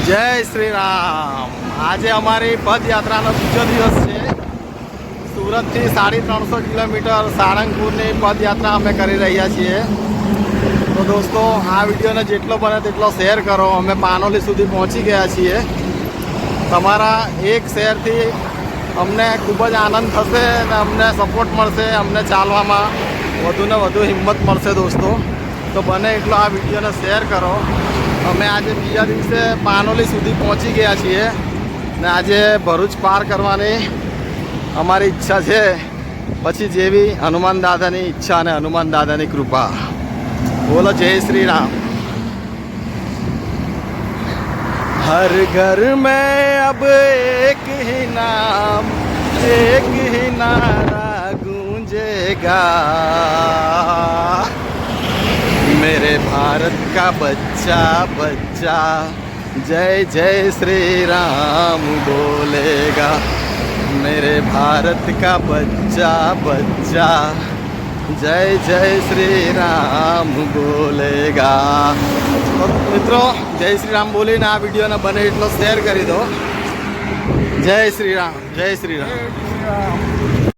જય શ્રી રામ। આજે અમારી પદયાત્રાનો બીજો દિવસ છે। સુરતથી 350 કિલોમીટર સાળંગપુરની પદયાત્રા અમે કરી રહ્યા છીએ। તો દોસ્તો આ વિડીયોને જેટલો બને તેટલો શેર કરો। અમે પાનોલી સુધી પહોંચી ગયા છીએ। તમારા એક શેરથી અમને ખૂબ જ આનંદ થશે અને અમને સપોર્ટ મળશે, અમને ચાલવામાં વધુને વધુ હિંમત મળશે દોસ્તો। તો બને એટલો આ વિડીયોને શેર કરો। અમે આજે બીજા દિવસે પાનોલી સુધી પહોંચી ગયા છીએ ને આજે ભરૂચ પાર કરવાની અમારી ઈચ્છા છે। પછી જેવી હનુમાન દાદાની ઈચ્છા અને હનુમાન દાદાની કૃપા। બોલો જય શ્રી રામ। हर घर में अब एक ही नाम, एक ही नारा गूंजेगा, मेरे भारत का बच्चा बच्चा जय जय श्री राम बोलेगा, मेरे भारत का बच्चा बच्चा जय जय श्री राम बोलेगा। तो મિત્રો જય શ્રી રામ બોલીને આ વિડીયોને બને એટલો શેર કરી દો। જય શ્રી રામ, જય શ્રી રામ।